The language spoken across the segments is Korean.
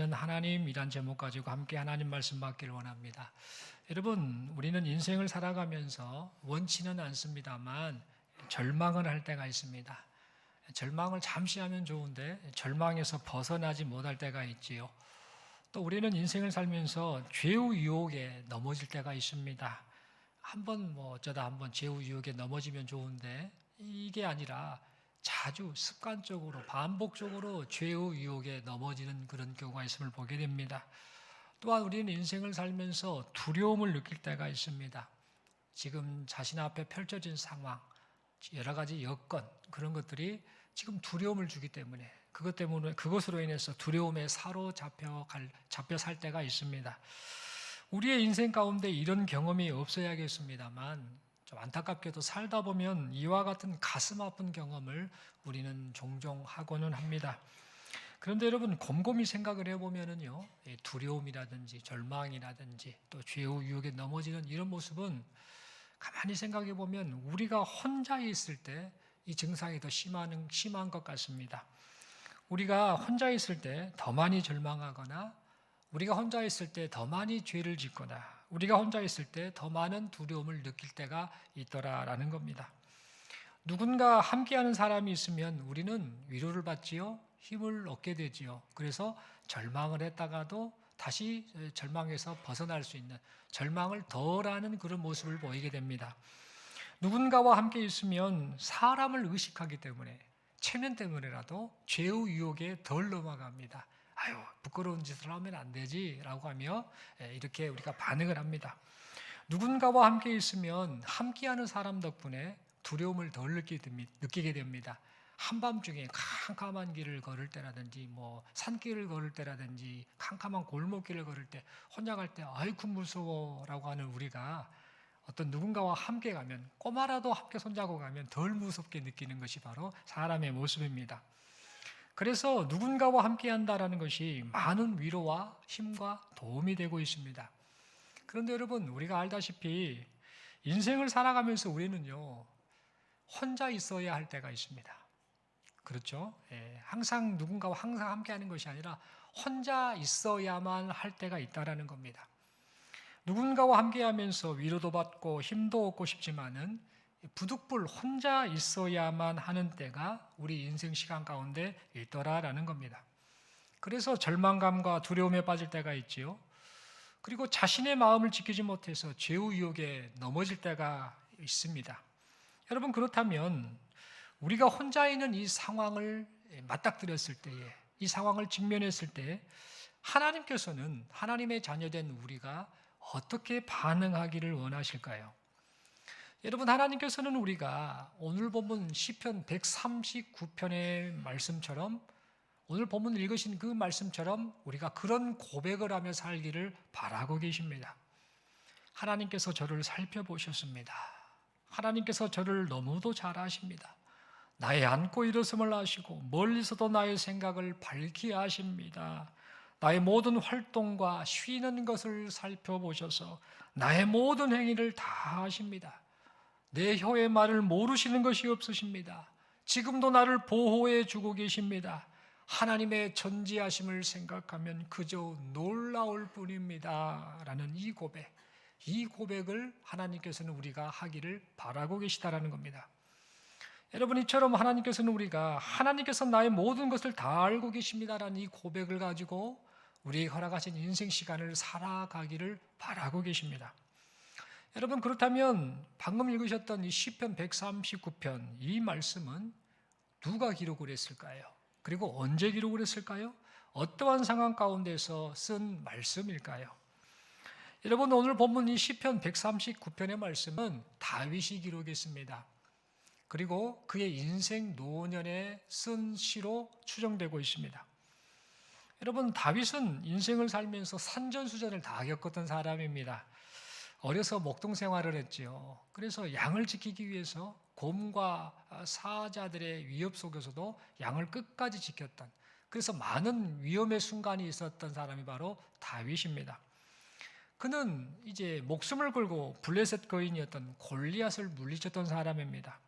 하나님이란 제목 가지고 함께 하나님 말씀 받기를 원합니다. 여러분, 우리는 인생을 살아가면서 원치는 않습니다만 절망을 할 때가 있습니다. 절망을 잠시 하면 좋은데 절망에서 벗어나지 못할 때가 있지요. 또 우리는 인생을 살면서 죄의 유혹에 넘어질 때가 있습니다. 어쩌다 한번 죄의 유혹에 넘어지면 좋은데 이게 아니라 자주 습관적으로 반복적으로 죄의 유혹에 넘어지는 그런 경우가 있음을 보게 됩니다. 또한 우리는 인생을 살면서 두려움을 느낄 때가 있습니다. 지금 자신 앞에 펼쳐진 상황, 여러 가지 여건, 그런 것들이 지금 두려움을 주기 때문에 그것으로 인해서 두려움에 잡혀 살 때가 있습니다. 우리의 인생 가운데 이런 경험이 없어야겠습니다만 좀 안타깝게도 살다 보면 이와 같은 가슴 아픈 경험을 우리는 종종 하고는 합니다. 그런데 여러분, 곰곰이 생각을 해보면은요, 두려움이라든지 절망이라든지 또 죄의 유혹에 넘어지는 이런 모습은 가만히 생각해 보면 우리가 혼자 있을 때 이 증상이 더 심한 것 같습니다. 우리가 혼자 있을 때 더 많이 절망하거나, 우리가 혼자 있을 때 더 많이 죄를 짓거나, 우리가 혼자 있을 때 더 많은 두려움을 느낄 때가 있더라라는 겁니다. 누군가 함께하는 사람이 있으면 우리는 위로를 받지요, 힘을 얻게 되지요. 그래서 절망을 했다가도 다시 절망에서 벗어날 수 있는, 절망을 덜하는 그런 모습을 보이게 됩니다. 누군가와 함께 있으면 사람을 의식하기 때문에, 체면 때문에라도 죄의 유혹에 덜 넘어갑니다. 아유, 부끄러운 짓을 하면 안 되지 라고 하며 이렇게 우리가 반응을 합니다. 누군가와 함께 있으면 함께하는 사람 덕분에 두려움을 덜 느끼게 됩니다. 한밤중에 캄캄한 길을 걸을 때라든지 산길을 걸을 때라든지 캄캄한 골목길을 걸을 때 혼자 갈 때 아이쿠 무서워라고 하는 우리가 어떤 누군가와 함께 가면, 꼬마라도 함께 손잡고 가면 덜 무섭게 느끼는 것이 바로 사람의 모습입니다. 그래서 누군가와 함께 한다라는 것이 많은 위로와 힘과 도움이 되고 있습니다. 그런데 여러분, 우리가 알다시피 인생을 살아가면서 우리는요, 혼자 있어야 할 때가 있습니다. 그렇죠? 항상 누군가와 항상 함께 하는 것이 아니라 혼자 있어야만 할 때가 있다라는 겁니다. 누군가와 함께 하면서 위로도 받고 힘도 얻고 싶지만은 부득불 혼자 있어야만 하는 때가 우리 인생 시간 가운데 있더라라는 겁니다. 그래서 절망감과 두려움에 빠질 때가 있지요. 그리고 자신의 마음을 지키지 못해서 죄의 유혹에 넘어질 때가 있습니다. 여러분, 그렇다면 우리가 혼자 있는 이 상황을 맞닥뜨렸을 때에, 이 상황을 직면했을 때 하나님께서는 하나님의 자녀된 우리가 어떻게 반응하기를 원하실까요? 여러분, 하나님께서는 우리가 오늘 본문 시편 139편의 말씀처럼, 오늘 본문 읽으신 그 말씀처럼 우리가 그런 고백을 하며 살기를 바라고 계십니다. 하나님께서 저를 살펴보셨습니다. 하나님께서 저를 너무도 잘 아십니다. 나의 앉고 일어섬을 아시고 멀리서도 나의 생각을 밝히 아십니다. 나의 모든 활동과 쉬는 것을 살펴보셔서 나의 모든 행위를 다 아십니다. 내 혀의 말을 모르시는 것이 없으십니다. 지금도 나를 보호해 주고 계십니다. 하나님의 전지하심을 생각하면 그저 놀라울 뿐입니다. 라는 이 고백을 하나님께서는 우리가 하기를 바라고 계시다라는 겁니다. 여러분, 이처럼 하나님께서 나의 모든 것을 다 알고 계십니다라는 이 고백을 가지고 우리에게 허락하신 인생 시간을 살아가기를 바라고 계십니다. 여러분, 그렇다면 방금 읽으셨던 이 시편 139편, 이 말씀은 누가 기록을 했을까요? 그리고 언제 기록을 했을까요? 어떠한 상황 가운데서 쓴 말씀일까요? 여러분, 오늘 본문 이 시편 139편의 말씀은 다윗이 기록했습니다. 그리고 그의 인생 노년에 쓴 시로 추정되고 있습니다. 여러분, 다윗은 인생을 살면서 산전수전을 다 겪었던 사람입니다. 어려서 목동 생활을 했지요. 그래서 양을 지키기 위해서 곰과 사자들의 위협 속에서도 양을 끝까지 지켰던, 그래서 많은 위험의 순간이 있었던 사람이 바로 다윗입니다. 그는 이제 목숨을 걸고 블레셋 거인이었던 골리앗을 물리쳤던 사람입니다.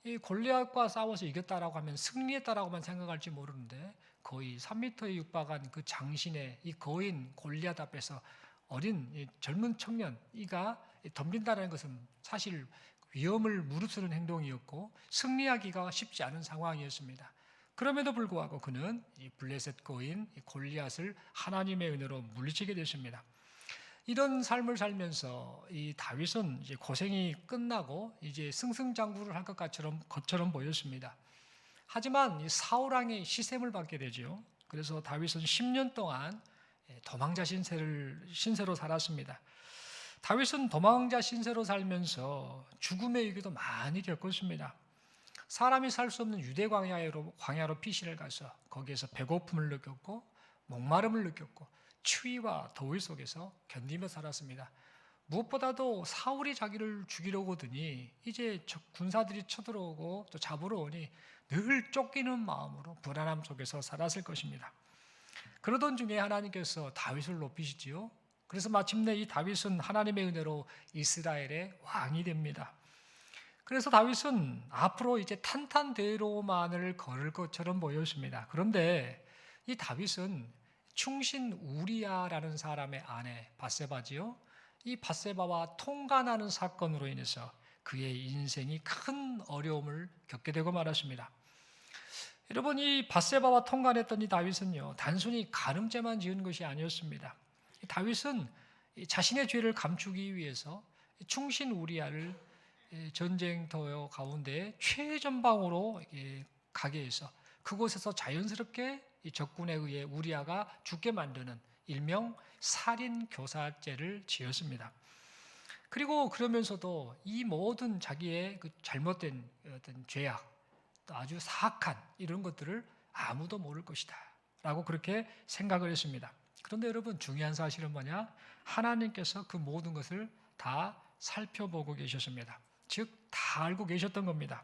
이 골리앗과 싸워서 이겼다라고 하면 승리했다라고만 생각할지 모르는데 거의 3m에 육박한 그 장신의 이 거인 골리앗 앞에서 어린 젊은 청년 이가 덤빈다는 것은 사실 위험을 무릅쓰는 행동이었고 승리하기가 쉽지 않은 상황이었습니다. 그럼에도 불구하고 그는 이 블레셋 거인 골리앗을 하나님의 은혜로 물리치게 됐습니다. 이런 삶을 살면서 이 다윗은 이제 고생이 끝나고 이제 승승장구를 할 것처럼 보였습니다. 하지만 이 사울 왕의 시샘을 받게 되죠. 그래서 다윗은 10년 동안 도망자 신세로 살았습니다. 다윗은 도망자 신세로 살면서 죽음의 위기도 많이 겪었습니다. 사람이 살 수 없는 유대 광야로 피신을 가서 거기에서 배고픔을 느꼈고 목마름을 느꼈고 추위와 더위 속에서 견디며 살았습니다. 무엇보다도 사울이 자기를 죽이려고 드니 이제 군사들이 쳐들어오고 또 잡으러 오니 늘 쫓기는 마음으로 불안함 속에서 살았을 것입니다. 그러던 중에 하나님께서 다윗을 높이시지요. 그래서 마침내 이 다윗은 하나님의 은혜로 이스라엘의 왕이 됩니다. 그래서 다윗은 앞으로 이제 탄탄대로만을 걸을 것처럼 보였습니다. 그런데 이 다윗은 충신 우리야라는 사람의 아내 밧세바지요. 이 밧세바와 통간하는 사건으로 인해서 그의 인생이 큰 어려움을 겪게 되고 말았습니다. 여러분, 이 밧세바와 통간했던 이 다윗은요, 단순히 간음죄만 지은 것이 아니었습니다. 다윗은 자신의 죄를 감추기 위해서 충신 우리야를 전쟁터 가운데 최전방으로 가게 해서 그곳에서 자연스럽게 적군에 의해 우리야가 죽게 만드는 일명 살인교사죄를 지었습니다. 그리고 그러면서도 이 모든 자기의 그 잘못된 어떤 죄악, 또 아주 사악한 이런 것들을 아무도 모를 것이다 라고 그렇게 생각을 했습니다. 그런데 여러분, 중요한 사실은 뭐냐? 하나님께서 그 모든 것을 다 살펴보고 계셨습니다. 즉, 다 알고 계셨던 겁니다.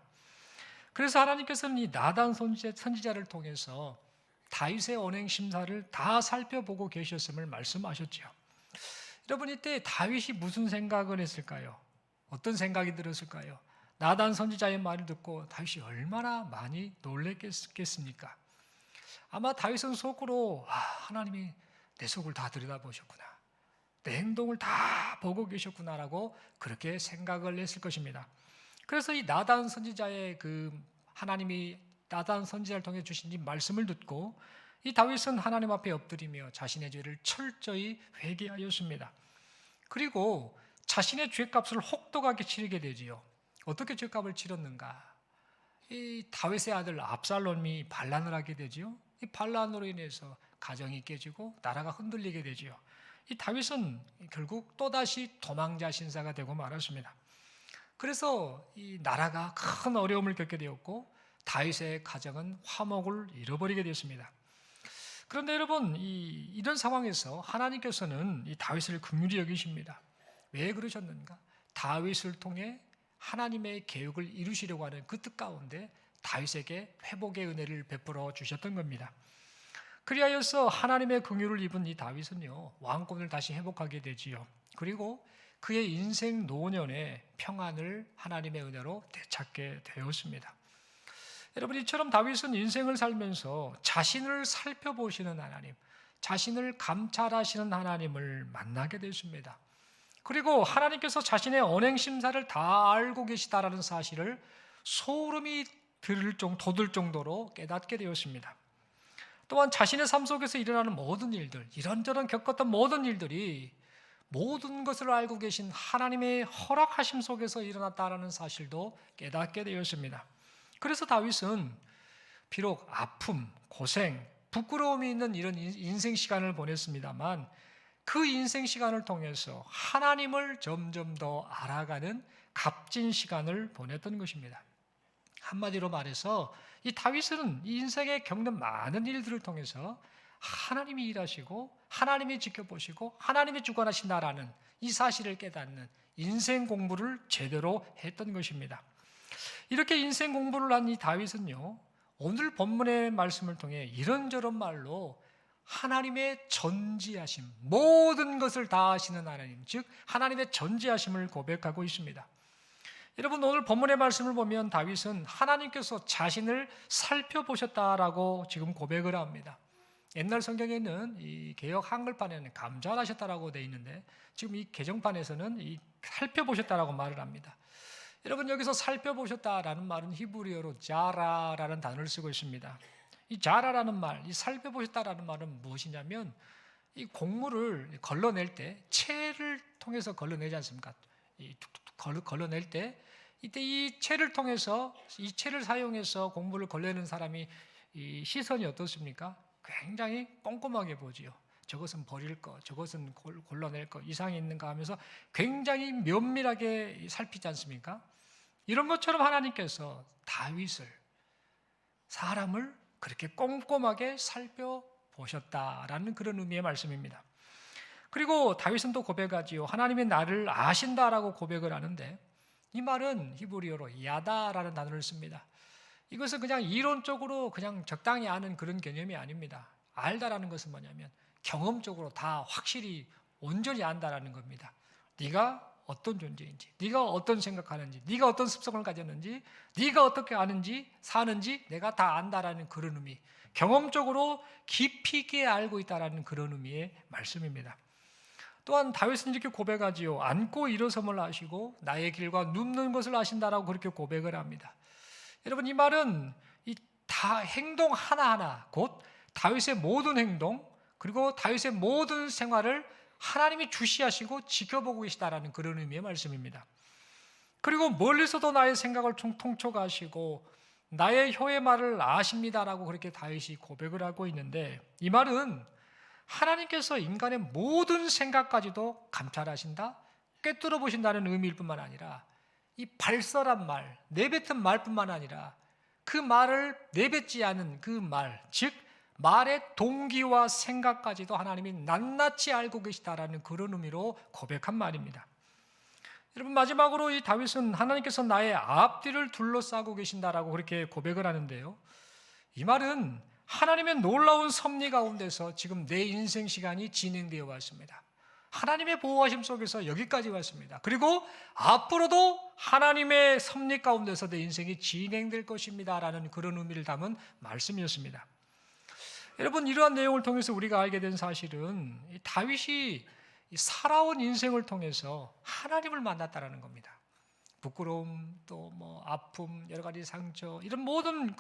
그래서 하나님께서는 이 나단 선지자를 통해서 다윗의 언행 심사를 다 살펴보고 계셨음을 말씀하셨죠. 여러분, 이때 다윗이 무슨 생각을 했을까요? 어떤 생각이 들었을까요? 나단 선지자의 말을 듣고 다윗이 얼마나 많이 놀랬겠습니까? 아마 다윗은 속으로 하나님이 내 속을 다 들여다보셨구나, 내 행동을 다 보고 계셨구나라고 그렇게 생각을 했을 것입니다. 그래서 이 나단 선지자의 하나님이 나단 선지자를 통해 주신 이 말씀을 듣고 이 다윗은 하나님 앞에 엎드리며 자신의 죄를 철저히 회개하였습니다. 그리고 자신의 죄값을 혹독하게 치르게 되지요. 어떻게 죄값을 치렀는가? 이 다윗의 아들 압살롬이 반란을 하게 되지요. 이 반란으로 인해서 가정이 깨지고 나라가 흔들리게 되지요. 이 다윗은 결국 또다시 도망자 신사가 되고 말았습니다. 그래서 이 나라가 큰 어려움을 겪게 되었고 다윗의 가정은 화목을 잃어버리게 되었습니다. 그런데 여러분, 이런 상황에서 하나님께서는 이 다윗을 긍휼히 여기십니다. 왜 그러셨는가? 다윗을 통해 하나님의 계획을 이루시려고 하는 그 뜻 가운데 다윗에게 회복의 은혜를 베풀어 주셨던 겁니다. 그리하여서 하나님의 긍휼을 입은 이 다윗은요, 왕권을 다시 회복하게 되지요. 그리고 그의 인생 노년의 평안을 하나님의 은혜로 되찾게 되었습니다. 여러분, 이처럼 다윗은 인생을 살면서 자신을 살펴보시는 하나님, 자신을 감찰하시는 하나님을 만나게 됐습니다. 그리고 하나님께서 자신의 언행 심사를 다 알고 계시다라는 사실을 소름이 돋을 정도로 깨닫게 되었습니다. 또한 자신의 삶 속에서 일어나는 모든 일들, 이런저런 겪었던 모든 일들이 모든 것을 알고 계신 하나님의 허락하심 속에서 일어났다라는 사실도 깨닫게 되었습니다. 그래서 다윗은 비록 아픔, 고생, 부끄러움이 있는 이런 인생 시간을 보냈습니다만 그 인생 시간을 통해서 하나님을 점점 더 알아가는 값진 시간을 보냈던 것입니다. 한마디로 말해서 이 다윗은 이 인생에 겪는 많은 일들을 통해서 하나님이 일하시고 하나님이 지켜보시고 하나님이 주관하신다라는 이 사실을 깨닫는 인생 공부를 제대로 했던 것입니다. 이렇게 인생 공부를 한 이 다윗은요, 오늘 본문의 말씀을 통해 이런저런 말로 하나님의 전지하심, 모든 것을 다 아시는 하나님, 즉 하나님의 전지하심을 고백하고 있습니다. 여러분, 오늘 본문의 말씀을 보면 다윗은 하나님께서 자신을 살펴보셨다라고 지금 고백을 합니다. 옛날 성경에는 이 개역 한글판에는 감찰하셨다라고 되어 있는데 지금 이 개정판에서는 이 살펴보셨다라고 말을 합니다. 여러분, 여기서 살펴보셨다라는 말은 히브리어로 자라라는 단어를 쓰고 있습니다. 이 자라라는 말, 이 살펴보셨다라는 말은 무엇이냐면 이 곡물을 걸러낼 때 채를 통해서 걸러내지 않습니까? 이 툭툭 걸러낼 때 이때 이 채를 통해서 이 채를 사용해서 곡물을 걸러내는 사람이 이 시선이 어떻습니까? 굉장히 꼼꼼하게 보지요. 저것은 버릴 거, 저것은 골라낼 거, 이상이 있는가 하면서 굉장히 면밀하게 살피지 않습니까? 이런 것처럼 하나님께서 다윗을, 사람을 그렇게 꼼꼼하게 살펴보셨다라는 그런 의미의 말씀입니다. 그리고 다윗은 또 고백하지요. 하나님이 나를 아신다라고 고백을 하는데 이 말은 히브리어로 야다라는 단어를 씁니다. 이것은 그냥 이론적으로 그냥 적당히 아는 그런 개념이 아닙니다. 알다라는 것은 뭐냐면 경험적으로 다 확실히 온전히 안다라는 겁니다. 네가 어떤 존재인지, 네가 어떤 생각하는지, 네가 어떤 습성을 가졌는지, 네가 어떻게 아는지, 사는지 내가 다 안다라는 그런 의미, 경험적으로 깊이 있게 알고 있다라는 그런 의미의 말씀입니다. 또한 다윗은 이렇게 고백하지요. 앉고 일어섬을 아시고 나의 길과 눕는 것을 아신다라고 그렇게 고백을 합니다. 여러분, 이 말은 이 다 행동 하나하나, 곧 다윗의 모든 행동, 그리고 다윗의 모든 생활을 하나님이 주시하시고 지켜보고 계시다라는 그런 의미의 말씀입니다. 그리고 멀리서도 나의 생각을 통촉하시고 나의 혀의 말을 아십니다라고 그렇게 다윗이 고백을 하고 있는데, 이 말은 하나님께서 인간의 모든 생각까지도 감찰하신다, 꿰뚫어 보신다는 의미일 뿐만 아니라 이 발설한 말, 내뱉은 말뿐만 아니라 그 말을 내뱉지 않은 그 말, 즉 말의 동기와 생각까지도 하나님이 낱낱이 알고 계시다라는 그런 의미로 고백한 말입니다. 여러분, 마지막으로 이 다윗은 하나님께서 나의 앞뒤를 둘러싸고 계신다라고 그렇게 고백을 하는데요. 이 말은 하나님의 놀라운 섭리 가운데서 지금 내 인생 시간이 진행되어 왔습니다. 하나님의 보호하심 속에서 여기까지 왔습니다. 그리고 앞으로도 하나님의 섭리 가운데서 내 인생이 진행될 것입니다라는 그런 의미를 담은 말씀이었습니다. 여러분, 이러한 내용을 통해서 우리가 알게 된 사실은 다윗이 살아온 인생을 통해서 하나님을 만났다라는 겁니다. 부끄러움, 또 뭐 아픔, 여러 가지 상처, 이런 모든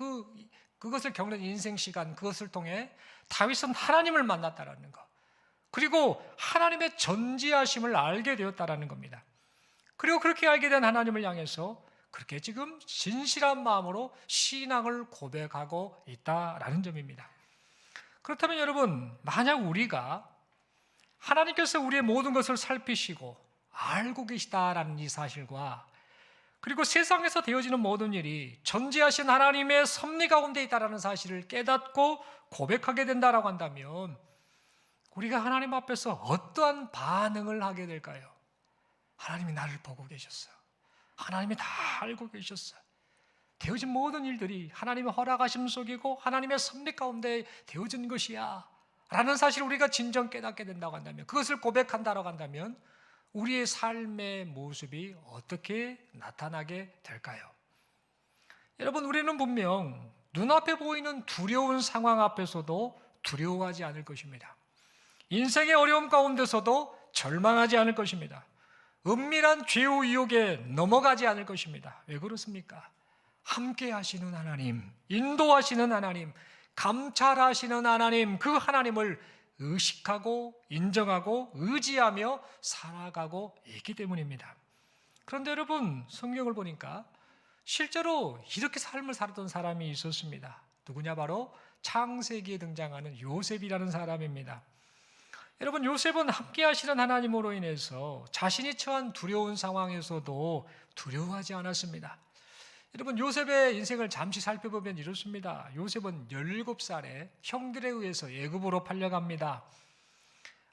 그것을 겪는 인생 시간, 그것을 통해 다윗은 하나님을 만났다라는 것, 그리고 하나님의 전지하심을 알게 되었다라는 겁니다. 그리고 그렇게 알게 된 하나님을 향해서 그렇게 지금 진실한 마음으로 신앙을 고백하고 있다라는 점입니다. 그렇다면 여러분, 만약 우리가 하나님께서 우리의 모든 것을 살피시고 알고 계시다라는 이 사실과, 그리고 세상에서 되어지는 모든 일이 전지하신 하나님의 섭리 가운데 있다라는 사실을 깨닫고 고백하게 된다라고 한다면 우리가 하나님 앞에서 어떠한 반응을 하게 될까요? 하나님이 나를 보고 계셨어. 하나님이 다 알고 계셨어. 되어진 모든 일들이 하나님의 허락하심 속이고 하나님의 섭리 가운데 되어진 것이야 라는 사실을 우리가 진정 깨닫게 된다고 한다면, 그것을 고백한다고 한다면 우리의 삶의 모습이 어떻게 나타나게 될까요? 여러분, 우리는 분명 눈앞에 보이는 두려운 상황 앞에서도 두려워하지 않을 것입니다. 인생의 어려움 가운데서도 절망하지 않을 것입니다. 은밀한 죄우 유혹에 넘어가지 않을 것입니다. 왜 그렇습니까? 함께 하시는 하나님, 인도하시는 하나님, 감찰하시는 하나님, 그 하나님을 의식하고 인정하고 의지하며 살아가고 있기 때문입니다. 그런데 여러분, 성경을 보니까 실제로 이렇게 삶을 살았던 사람이 있었습니다. 누구냐? 바로 창세기에 등장하는 요셉이라는 사람입니다. 여러분, 요셉은 함께 하시는 하나님으로 인해서 자신이 처한 두려운 상황에서도 두려워하지 않았습니다. 여러분, 요셉의 인생을 잠시 살펴보면 이렇습니다. 요셉은 17살에 형들에 의해서 애굽으로 팔려갑니다.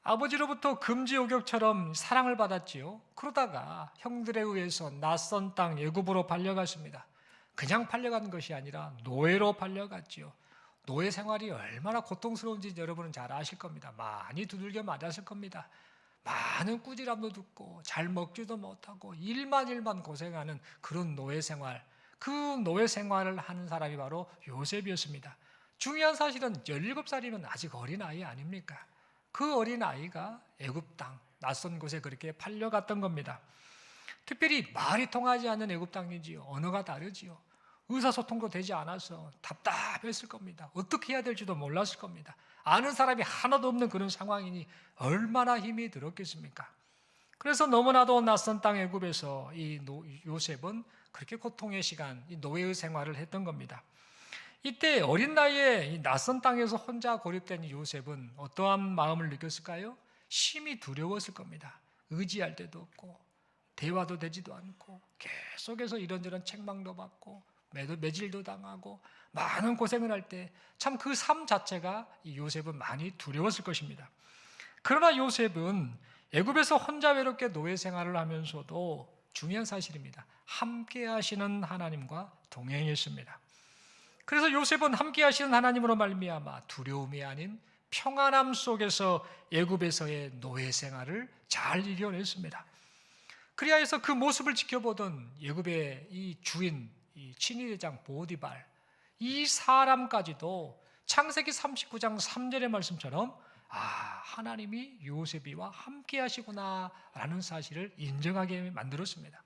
아버지로부터 금지옥역처럼 사랑을 받았지요. 그러다가 형들에 의해서 낯선 땅 애굽으로 팔려갔습니다. 그냥 팔려간 것이 아니라 노예로 팔려갔지요. 노예 생활이 얼마나 고통스러운지 여러분은 잘 아실 겁니다. 많이 두들겨 맞았을 겁니다. 많은 꾸지람도 듣고 잘 먹지도 못하고 일만 고생하는 그런 노예 생활, 그 노예 생활을 하는 사람이 바로 요셉이었습니다. 중요한 사실은 17살이면 아직 어린아이 아닙니까? 그 어린아이가 애굽 땅, 낯선 곳에 그렇게 팔려갔던 겁니다. 특별히 말이 통하지 않는 애굽 땅이지요. 언어가 다르지요. 의사소통도 되지 않아서 답답했을 겁니다. 어떻게 해야 될지도 몰랐을 겁니다. 아는 사람이 하나도 없는 그런 상황이니 얼마나 힘이 들었겠습니까? 그래서 너무나도 낯선 땅 애굽에서 이 요셉은 그렇게 고통의 시간, 이 노예의 생활을 했던 겁니다. 이때 어린 나이에 이 낯선 땅에서 혼자 고립된 이 요셉은 어떠한 마음을 느꼈을까요? 심히 두려웠을 겁니다. 의지할 데도 없고 대화도 되지도 않고 계속해서 이런저런 책망도 받고 매질도 당하고 많은 고생을 할 때 참 그 삶 자체가 이 요셉은 많이 두려웠을 것입니다. 그러나 요셉은 애굽에서 혼자 외롭게 노예 생활을 하면서도 중요한 사실입니다. 함께 하시는 하나님과 동행했습니다. 그래서 요셉은 함께 하시는 하나님으로 말미암아 두려움이 아닌 평안함 속에서 애굽에서의 노예 생활을 잘 이겨냈습니다. 그리하여서 그 모습을 지켜보던 애굽의 이 주인, 이 친위대장 보디발, 이 사람까지도 창세기 39장 3절의 말씀처럼 하나님이 요셉이와 함께 하시구나 라는 사실을 인정하게 만들었습니다.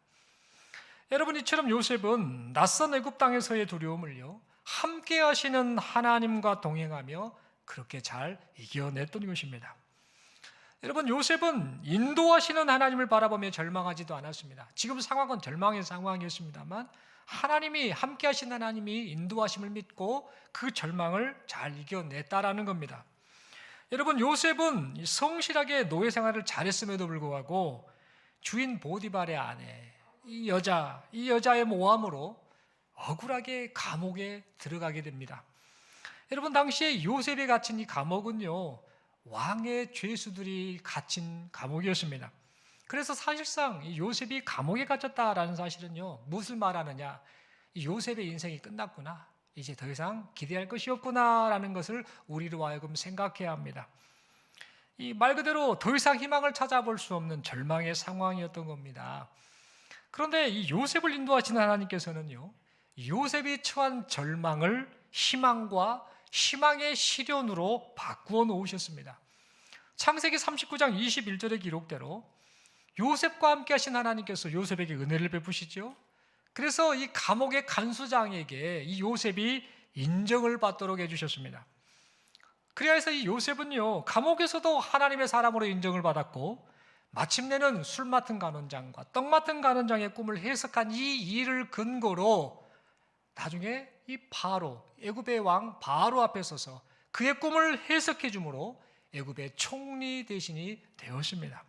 여러분, 이처럼 요셉은 낯선 애굽 땅에서의 두려움을요 함께 하시는 하나님과 동행하며 그렇게 잘 이겨냈던 것입니다. 여러분, 요셉은 인도하시는 하나님을 바라보며 절망하지도 않았습니다. 지금 상황은 절망의 상황이었습니다만 하나님이 함께 하신 하나님이 인도하심을 믿고 그 절망을 잘 이겨냈다라는 겁니다. 여러분, 요셉은 성실하게 노예 생활을 잘했음에도 불구하고 주인 보디발의 아내, 이 여자의 모함으로 억울하게 감옥에 들어가게 됩니다. 여러분, 당시에 요셉이 갇힌 이 감옥은요 왕의 죄수들이 갇힌 감옥이었습니다. 그래서 사실상 이 요셉이 감옥에 갇혔다라는 사실은요 무엇을 말하느냐, 이 요셉의 인생이 끝났구나, 이제 더 이상 기대할 것이 없구나라는 것을 우리로 하여금 생각해야 합니다. 이 말 그대로 더 이상 희망을 찾아볼 수 없는 절망의 상황이었던 겁니다. 그런데 이 요셉을 인도하시는 하나님께서는요 요셉이 처한 절망을 희망과 희망의 시련으로 바꾸어 놓으셨습니다. 창세기 39장 21절의 기록대로 요셉과 함께 하신 하나님께서 요셉에게 은혜를 베푸시죠. 그래서 이 감옥의 간수장에게 이 요셉이 인정을 받도록 해주셨습니다. 그래서 이 요셉은요 감옥에서도 하나님의 사람으로 인정을 받았고 마침내는 술 맡은 간원장과 떡 맡은 간원장의 꿈을 해석한 이 일을 근거로 나중에 이 바로, 애굽의 왕 바로 앞에 서서 그의 꿈을 해석해 주므로 애굽의 총리 대신이 되었습니다.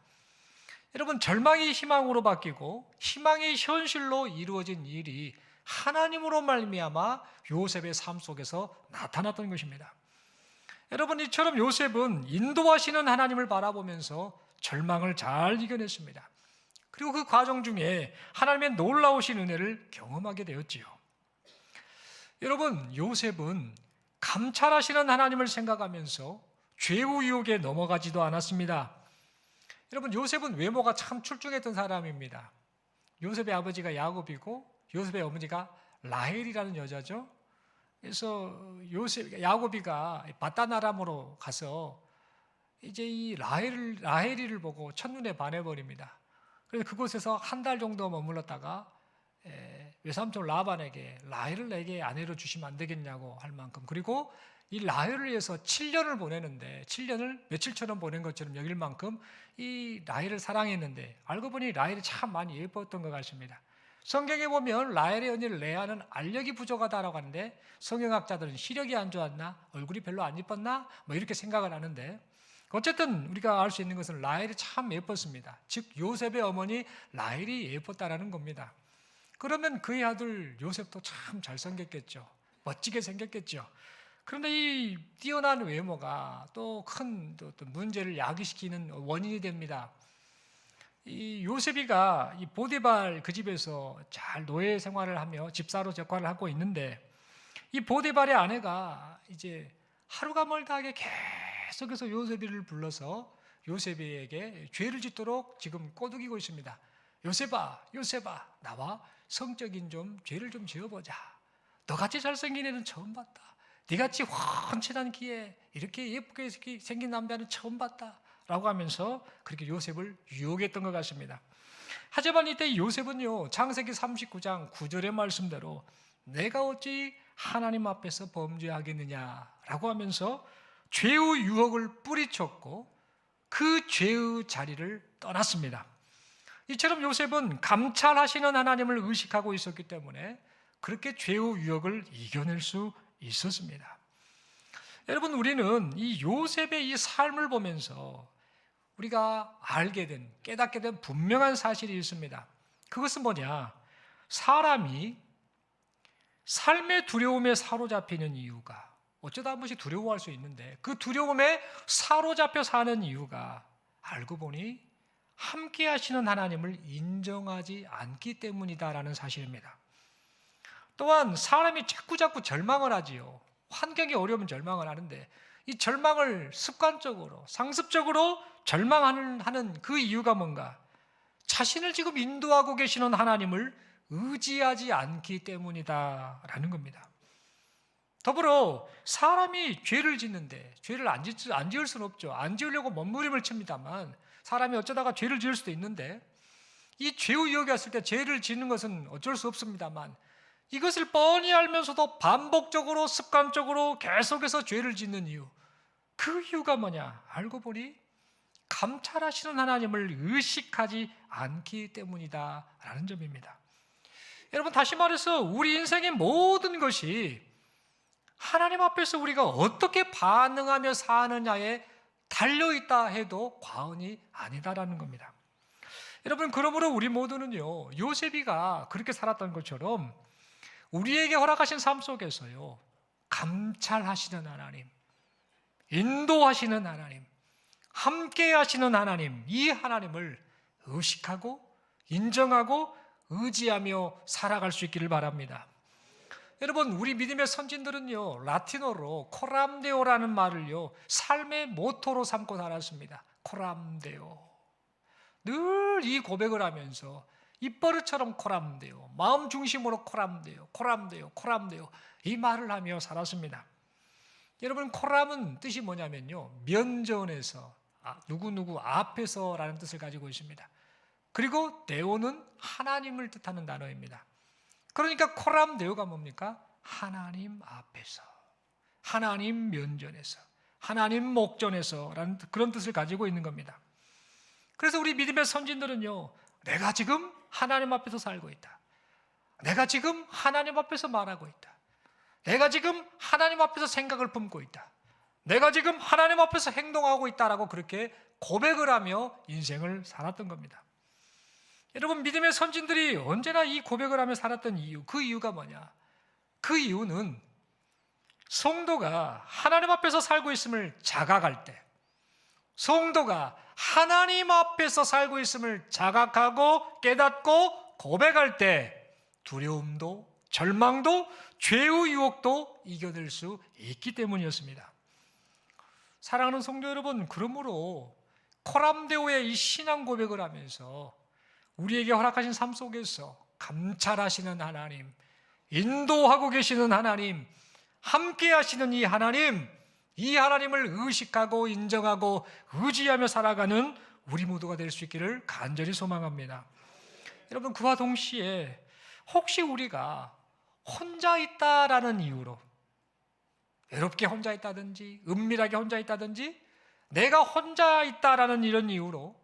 여러분, 절망이 희망으로 바뀌고 희망이 현실로 이루어진 일이 하나님으로 말미암아 요셉의 삶 속에서 나타났던 것입니다. 여러분, 이처럼 요셉은 인도하시는 하나님을 바라보면서 절망을 잘 이겨냈습니다. 그리고 그 과정 중에 하나님의 놀라우신 은혜를 경험하게 되었지요. 여러분, 요셉은 감찰하시는 하나님을 생각하면서 죄의 유혹에 넘어가지도 않았습니다. 여러분, 요셉은 외모가 참 출중했던 사람입니다. 요셉의 아버지가 야곱이고 요셉의 어머니가 라헬이라는 여자죠. 그래서 야곱이가 바다나람으로 가서 이제 이 라헬이를 보고 첫눈에 반해버립니다. 그래서 그곳에서 한 달 정도 머물렀다가 외삼촌 라반에게 라헬을 내게 아내로 주시면 안 되겠냐고 할 만큼, 그리고 이 라헬을 위해서 7년을 보내는데 7년을 며칠처럼 보낸 것처럼 여길 만큼 이 라헬을 사랑했는데 알고 보니 라헬이 참 많이 예뻤던 것 같습니다. 성경에 보면 라헬의 언니 레아는 알력이 부족하다라고 하는데 성경학자들은 시력이 안 좋았나, 얼굴이 별로 안 예뻤나 뭐 이렇게 생각을 하는데, 어쨌든 우리가 알 수 있는 것은 라헬이 참 예뻤습니다. 즉 요셉의 어머니 라헬이 예뻤다라는 겁니다. 그러면 그의 아들 요셉도 참 잘생겼겠죠. 멋지게 생겼겠죠. 그런데 이 뛰어난 외모가 또 큰 문제를 야기시키는 원인이 됩니다. 이 요셉이가 이 보디발 그 집에서 잘 노예 생활을 하며 집사로 역할을 하고 있는데, 이 보디발의 아내가 이제 하루가 멀다 하게 계속해서 요셉이를 불러서 요셉에게 죄를 짓도록 지금 꼬드기고 있습니다. 요셉아, 요셉아, 나와 성적인 죄를 좀 지어보자. 너같이 잘생긴 애는 처음 봤다. 네같이 훤칠한 키에 이렇게 예쁘게 생긴 남자는 처음 봤다 라고 하면서 그렇게 요셉을 유혹했던 것 같습니다. 하지만 이때 요셉은요, 창세기 39장 9절의 말씀대로 내가 어찌 하나님 앞에서 범죄하겠느냐라고 하면서 죄의 유혹을 뿌리쳤고 그 죄의 자리를 떠났습니다. 이처럼 요셉은 감찰하시는 하나님을 의식하고 있었기 때문에 그렇게 죄의 유혹을 이겨낼 수 있었습니다. 여러분, 우리는 이 요셉의 이 삶을 보면서 우리가 알게 된, 깨닫게 된 분명한 사실이 있습니다. 그것은 뭐냐? 사람이 삶의 두려움에 사로잡히는 이유가, 어쩌다 한 번씩 두려워할 수 있는데 그 두려움에 사로잡혀 사는 이유가 알고 보니 함께 하시는 하나님을 인정하지 않기 때문이다라는 사실입니다. 또한 사람이 자꾸자꾸 절망을 하지요. 환경이 어려우면 절망을 하는데 이 절망을 습관적으로, 상습적으로 절망하는 그 이유가 뭔가? 자신을 지금 인도하고 계시는 하나님을 의지하지 않기 때문이다라는 겁니다. 더불어 사람이 죄를 짓는데 죄를 안 지을 수는 없죠. 안 지으려고 몸부림을 칩니다만 사람이 어쩌다가 죄를 지을 수도 있는데 이 죄의 유혹이 왔을 때 죄를 짓는 것은 어쩔 수 없습니다만 이것을 뻔히 알면서도 반복적으로 습관적으로 계속해서 죄를 짓는 이유, 그 이유가 뭐냐? 알고 보니 감찰하시는 하나님을 의식하지 않기 때문이다라는 점입니다. 여러분, 다시 말해서 우리 인생의 모든 것이 하나님 앞에서 우리가 어떻게 반응하며 사느냐에 달려있다 해도 과언이 아니다라는 겁니다. 여러분, 그러므로 우리 모두는요, 요셉이가 그렇게 살았던 것처럼 우리에게 허락하신 삶 속에서요, 감찰하시는 하나님, 인도하시는 하나님, 함께 하시는 하나님, 이 하나님을 의식하고 인정하고 의지하며 살아갈 수 있기를 바랍니다. 여러분, 우리 믿음의 선진들은요, 라틴어로 코람데오라는 말을요, 삶의 모토로 삼고 살았습니다. 코람데오. 늘 이 고백을 하면서 입버릇처럼 코람데오, 마음 중심으로 코람데오, 코람데오, 코람데오, 이 말을 하며 살았습니다. 여러분, 코람은 뜻이 뭐냐면요, 면전에서, 누구누구 앞에서라는 뜻을 가지고 있습니다. 그리고 데오는 하나님을 뜻하는 단어입니다. 그러니까 코람데오가 뭡니까? 하나님 앞에서, 하나님 면전에서, 하나님 목전에서라는 그런 뜻을 가지고 있는 겁니다. 그래서 우리 믿음의 선진들은요, 내가 지금 하나님 앞에서 살고 있다. 내가 지금 하나님 앞에서 말하고 있다. 내가 지금 하나님 앞에서 생각을 품고 있다. 내가 지금 하나님 앞에서 행동하고 있다라고 그렇게 고백을 하며 인생을 살았던 겁니다. 여러분, 믿음의 선진들이 언제나 이 고백을 하며 살았던 이유, 그 이유가 뭐냐? 그 이유는 성도가 하나님 앞에서 살고 있음을 자각할 때, 성도가 하나님 앞에서 살고 있음을 자각하고 깨닫고 고백할 때 두려움도 절망도 죄의 유혹도 이겨낼 수 있기 때문이었습니다. 사랑하는 성도 여러분, 그러므로 코람데오의 이 신앙 고백을 하면서 우리에게 허락하신 삶 속에서 감찰하시는 하나님, 인도하고 계시는 하나님, 함께 하시는 이 하나님, 이 하나님을 의식하고 인정하고 의지하며 살아가는 우리 모두가 될 수 있기를 간절히 소망합니다. 여러분, 그와 동시에 혹시 우리가 혼자 있다라는 이유로 외롭게 혼자 있다든지 은밀하게 혼자 있다든지 내가 혼자 있다라는 이런 이유로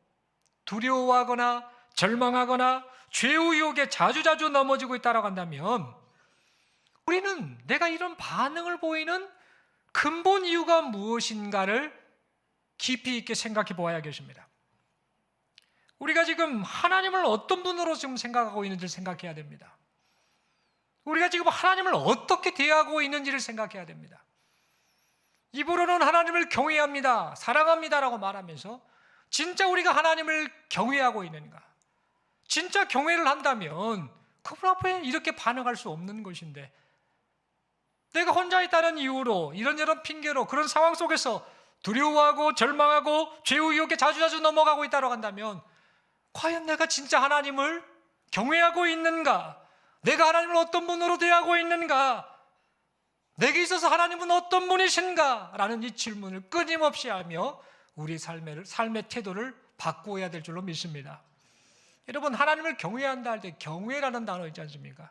두려워하거나 절망하거나 죄의 유혹에 자주자주 넘어지고 있다라고 한다면 우리는 내가 이런 반응을 보이는 근본 이유가 무엇인가를 깊이 있게 생각해 보아야겠습니다. 우리가 지금 하나님을 어떤 분으로 지금 생각하고 있는지를 생각해야 됩니다. 우리가 지금 하나님을 어떻게 대하고 있는지를 생각해야 됩니다. 입으로는 하나님을 경외합니다, 사랑합니다라고 말하면서 진짜 우리가 하나님을 경외하고 있는가? 진짜 경외를 한다면 그분 앞에 이렇게 반응할 수 없는 것인데 내가 혼자 있다는 이유로 이런저런 핑계로 그런 상황 속에서 두려워하고 절망하고 죄의 유혹에 자주자주 넘어가고 있다고 한다면 과연 내가 진짜 하나님을 경외하고 있는가? 내가 하나님을 어떤 분으로 대하고 있는가? 내게 있어서 하나님은 어떤 분이신가? 라는 이 질문을 끊임없이 하며 우리 삶의 태도를 바꾸어야 될 줄로 믿습니다. 여러분, 하나님을 경외한다 할 때 경외라는 단어 있지 않습니까?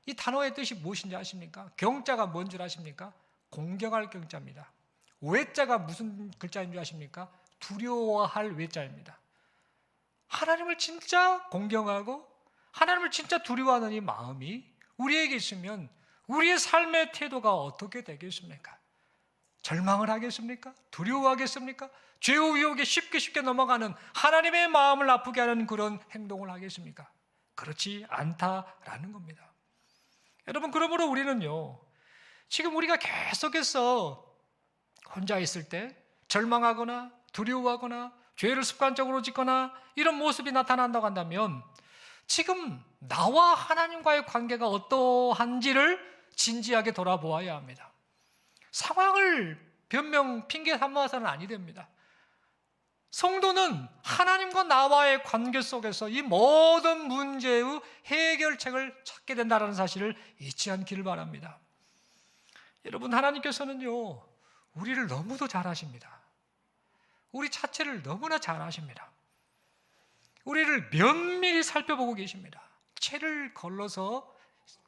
이 단어의 뜻이 무엇인지 아십니까? 경자가 뭔 줄 아십니까? 공경할 경자입니다. 외자가 무슨 글자인 줄 아십니까? 두려워할 외자입니다. 하나님을 진짜 공경하고 하나님을 진짜 두려워하는 이 마음이 우리에게 있으면 우리의 삶의 태도가 어떻게 되겠습니까? 절망을 하겠습니까? 두려워하겠습니까? 죄의 유혹에 쉽게 넘어가는 하나님의 마음을 아프게 하는 그런 행동을 하겠습니까? 그렇지 않다라는 겁니다. 여러분, 그러므로 우리는요, 지금 우리가 계속해서 혼자 있을 때 절망하거나 두려워하거나 죄를 습관적으로 짓거나 이런 모습이 나타난다고 한다면 지금 나와 하나님과의 관계가 어떠한지를 진지하게 돌아보아야 합니다. 상황을 변명, 핑계 삼아서는 아니 됩니다. 성도는 하나님과 나와의 관계 속에서 이 모든 문제의 해결책을 찾게 된다는 사실을 잊지 않기를 바랍니다. 여러분, 하나님께서는요, 우리를 너무도 잘 아십니다. 우리 자체를 너무나 잘 아십니다. 우리를 면밀히 살펴보고 계십니다. 채를 걸러서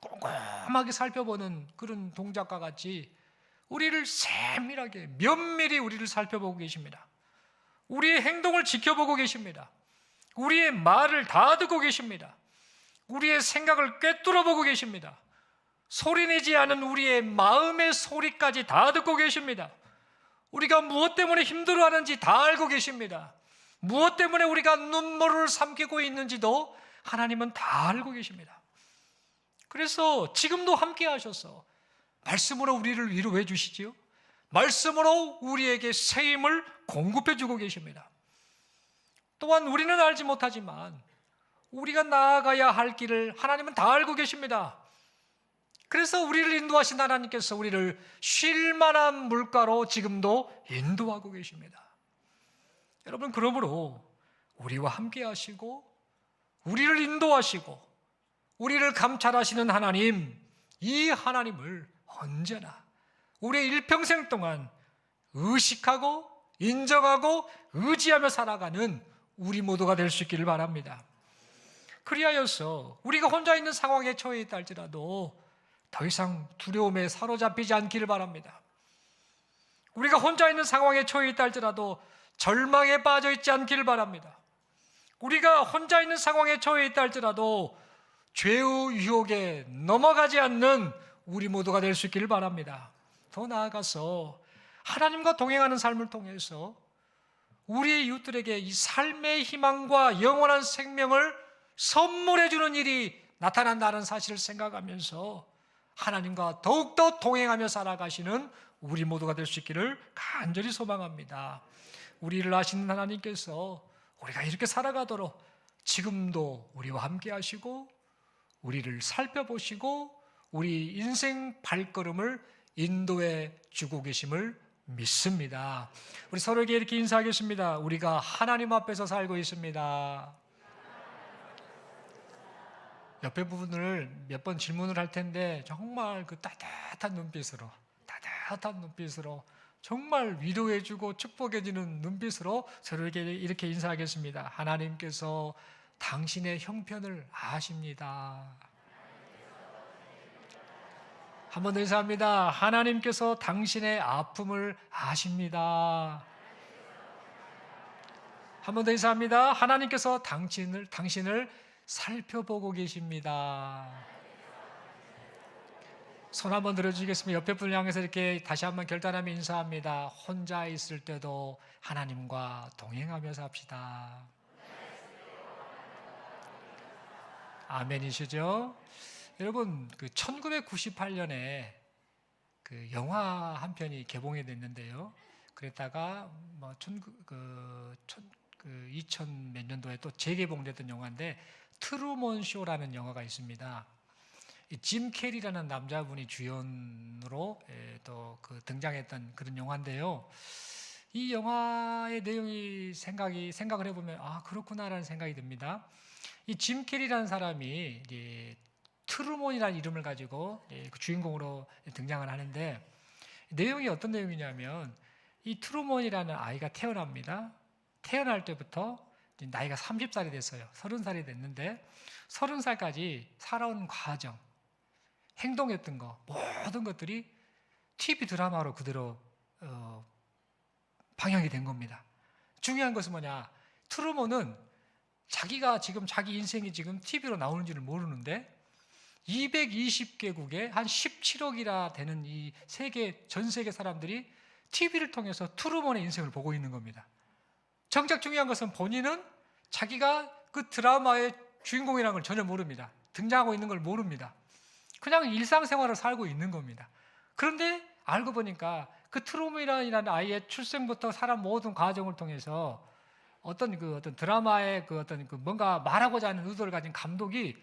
꼼꼼하게 살펴보는 그런 동작과 같이 우리를 세밀하게 면밀히 우리를 살펴보고 계십니다. 우리의 행동을 지켜보고 계십니다. 우리의 말을 다 듣고 계십니다. 우리의 생각을 꿰뚫어보고 계십니다. 소리내지 않은 우리의 마음의 소리까지 다 듣고 계십니다. 우리가 무엇 때문에 힘들어하는지 다 알고 계십니다. 무엇 때문에 우리가 눈물을 삼키고 있는지도 하나님은 다 알고 계십니다. 그래서 지금도 함께 하셔서 말씀으로 우리를 위로해 주시지요. 말씀으로 우리에게 새 힘을 공급해 주고 계십니다. 또한 우리는 알지 못하지만 우리가 나아가야 할 길을 하나님은 다 알고 계십니다. 그래서 우리를 인도하신 하나님께서 우리를 쉴 만한 물가로 지금도 인도하고 계십니다. 여러분, 그러므로 우리와 함께 하시고 우리를 인도하시고 우리를 감찰하시는 하나님, 이 하나님을 언제나 우리의 일평생 동안 의식하고 인정하고 의지하며 살아가는 우리 모두가 될 수 있기를 바랍니다. 그리하여서 우리가 혼자 있는 상황에 처해 있다 할지라도 더 이상 두려움에 사로잡히지 않기를 바랍니다. 우리가 혼자 있는 상황에 처해 있다 할지라도 절망에 빠져 있지 않기를 바랍니다. 우리가 혼자 있는 상황에 처해 있다 할지라도 죄의 유혹에 넘어가지 않는 우리 모두가 될 수 있기를 바랍니다. 더 나아가서 하나님과 동행하는 삶을 통해서 우리 이웃들에게 이 삶의 희망과 영원한 생명을 선물해 주는 일이 나타난다는 사실을 생각하면서 하나님과 더욱더 동행하며 살아가시는 우리 모두가 될 수 있기를 간절히 소망합니다. 우리를 아시는 하나님께서 우리가 이렇게 살아가도록 지금도 우리와 함께 하시고 우리를 살펴보시고 우리 인생 발걸음을 인도해 주고 계심을 믿습니다. 우리 서로에게 이렇게 인사하겠습니다. 우리가 하나님 앞에서 살고 있습니다. 옆에 부분을 몇 번 질문을 할 텐데 정말 그 따뜻한 눈빛으로 정말 위로해주고 축복해주는 눈빛으로 서로에게 이렇게 인사하겠습니다. 하나님께서 당신의 형편을 아십니다. 한 번 더 인사합니다. 하나님께서 당신의 아픔을 아십니다. 한 번 더 인사합니다. 하나님께서 당신을 살펴보고 계십니다. 손 한번 들어주시겠습니다. 옆에 분을 향해서 이렇게 다시 한번 결단하며 인사합니다. 혼자 있을 때도 하나님과 동행하며 삽시다. 아멘이시죠? 여러분, 그 1998년에 그 영화 한 편이 개봉이 됐는데요. 그랬다가 뭐 2000 몇 년도에 또 재개봉됐던 영화인데 트루먼 쇼라는 영화가 있습니다. 짐 캐리라는 남자분이 주연으로 또 그 등장했던 그런 영화인데요. 이 영화의 내용이 생각을 해보면 아 그렇구나라는 생각이 듭니다. 이 짐 캐리라는 사람이 이제 트루먼이라는 이름을 가지고 그 주인공으로 등장을 하는데 내용이 어떤 내용이냐면 이 트루먼이라는 아이가 태어납니다. 태어날 때부터 나이가 30살이 됐어요. 30살이 됐는데 30살까지 살아온 과정, 행동했던 거 모든 것들이 TV 드라마로 그대로 방영이 된 겁니다. 중요한 것은 뭐냐? 트루먼은 자기가 지금 자기 인생이 지금 TV로 나오는지를 모르는데 220개국에 한 17억이나 되는 이 전 세계 사람들이 TV를 통해서 트루먼의 인생을 보고 있는 겁니다. 정작 중요한 것은 본인은 자기가 그 드라마의 주인공이라는 걸 전혀 모릅니다. 등장하고 있는 걸 모릅니다. 그냥 일상생활을 살고 있는 겁니다. 그런데 알고 보니까 그 트루먼이라는 아이의 출생부터 살아 모든 과정을 통해서 어떤 드라마의 뭔가 말하고자 하는 의도를 가진 감독이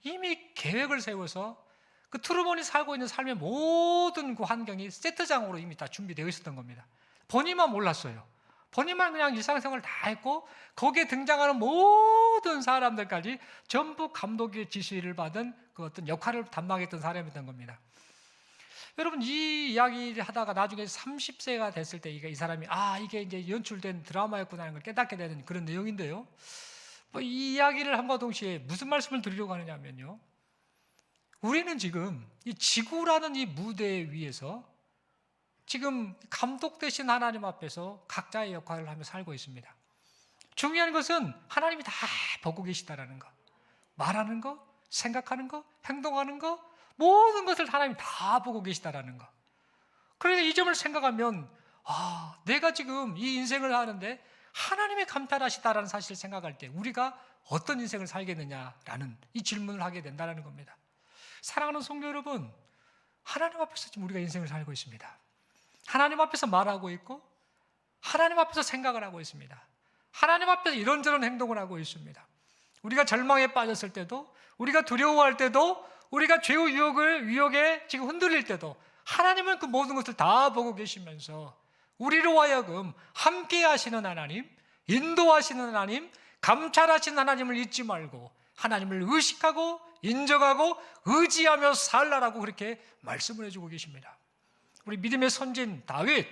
이미 계획을 세워서 그 트루먼이 살고 있는 삶의 모든 그 환경이 세트장으로 이미 다 준비되어 있었던 겁니다. 본인만 몰랐어요. 본인만 그냥 일상생활을 다 했고 거기에 등장하는 모든 사람들까지 전부 감독의 지시를 받은 그 어떤 역할을 담당했던 사람이었던 겁니다. 여러분 이 이야기를 하다가 나중에 30세가 됐을 때 이 사람이 이게 이제 연출된 드라마였구나 하는 걸 깨닫게 되는 그런 내용인데요. 이 이야기를 함과 동시에 무슨 말씀을 드리려고 하느냐면요. 우리는 지금 이 지구라는 이 무대 위에서 지금 감독 되신 하나님 앞에서 각자의 역할을 하며 살고 있습니다. 중요한 것은 하나님이 다 보고 계시다라는 거. 말하는 거, 생각하는 거, 행동하는 거 모든 것을 하나님이 다 보고 계시다라는 거. 그러니까 이 점을 생각하면 내가 지금 이 인생을 하는데 하나님이 감찰하시다라는 사실을 생각할 때 우리가 어떤 인생을 살겠느냐라는 이 질문을 하게 된다는 겁니다. 사랑하는 성도 여러분, 하나님 앞에서 지금 우리가 인생을 살고 있습니다. 하나님 앞에서 말하고 있고 하나님 앞에서 생각을 하고 있습니다. 하나님 앞에서 이런저런 행동을 하고 있습니다. 우리가 절망에 빠졌을 때도, 우리가 두려워할 때도, 우리가 죄의 유혹에 지금 흔들릴 때도 하나님은 그 모든 것을 다 보고 계시면서 우리로 하여금 함께 하시는 하나님, 인도하시는 하나님, 감찰하시는 하나님을 잊지 말고 하나님을 의식하고 인정하고 의지하며 살라라고 그렇게 말씀을 해주고 계십니다. 우리 믿음의 선진 다윗,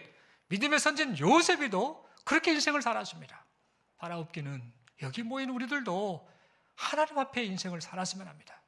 믿음의 선진 요셉이도 그렇게 인생을 살았습니다. 바라옵기는 여기 모인 우리들도 하나님 앞에 인생을 살았으면 합니다.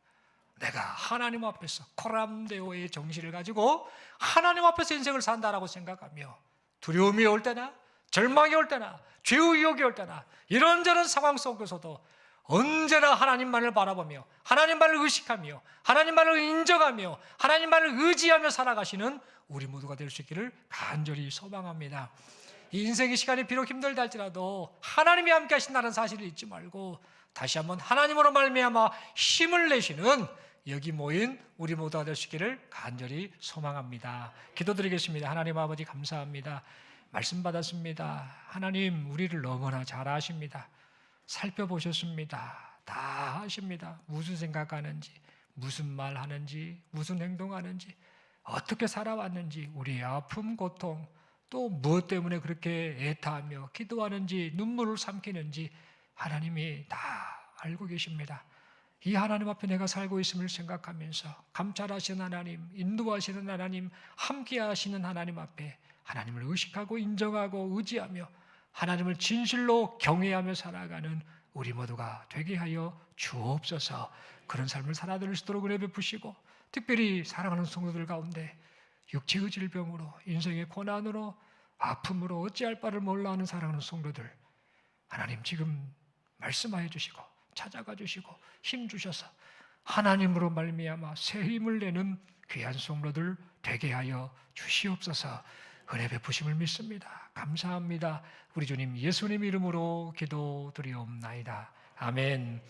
내가 하나님 앞에서 코람데오의 정신을 가지고 하나님 앞에서 인생을 산다라고 생각하며 두려움이 올 때나 절망이 올 때나 죄의 유혹이 올 때나 이런저런 상황 속에서도 언제나 하나님만을 바라보며 하나님만을 의식하며 하나님만을 인정하며 하나님만을 의지하며 살아가시는 우리 모두가 될 수 있기를 간절히 소망합니다. 이 인생의 시간이 비록 힘들다 할지라도 하나님이 함께 하신다는 사실을 잊지 말고 다시 한번 하나님으로 말미암아 힘을 내시는 여기 모인 우리 모두가 될 수 있기를 간절히 소망합니다. 기도드리겠습니다. 하나님 아버지 감사합니다. 말씀 받았습니다. 하나님 우리를 너무나 잘 아십니다. 살펴보셨습니다. 다 아십니다. 무슨 생각하는지, 무슨 말 하는지, 무슨 행동하는지, 어떻게 살아왔는지, 우리의 아픔, 고통, 또 무엇 때문에 그렇게 애타하며 기도하는지, 눈물을 삼키는지 하나님이 다 알고 계십니다. 이 하나님 앞에 내가 살고 있음을 생각하면서 감찰하시는 하나님, 인도하시는 하나님, 함께 하시는 하나님 앞에 하나님을 의식하고 인정하고 의지하며 하나님을 진실로 경외하며 살아가는 우리 모두가 되게 하여 주옵소서. 그런 삶을 살아드릴 수 있도록 은혜 베푸시고 특별히 사랑하는 성도들 가운데 육체의 질병으로 인생의 고난으로 아픔으로 어찌할 바를 몰라 하는 사랑하는 성도들 하나님 지금 말씀하여 주시고 찾아가 주시고 힘 주셔서 하나님으로 말미암아 새 힘을 내는 귀한 성도들 되게 하여 주시옵소서. 은혜 베푸심을 믿습니다. 감사합니다. 우리 주님 예수님 이름으로 기도드리옵나이다. 아멘.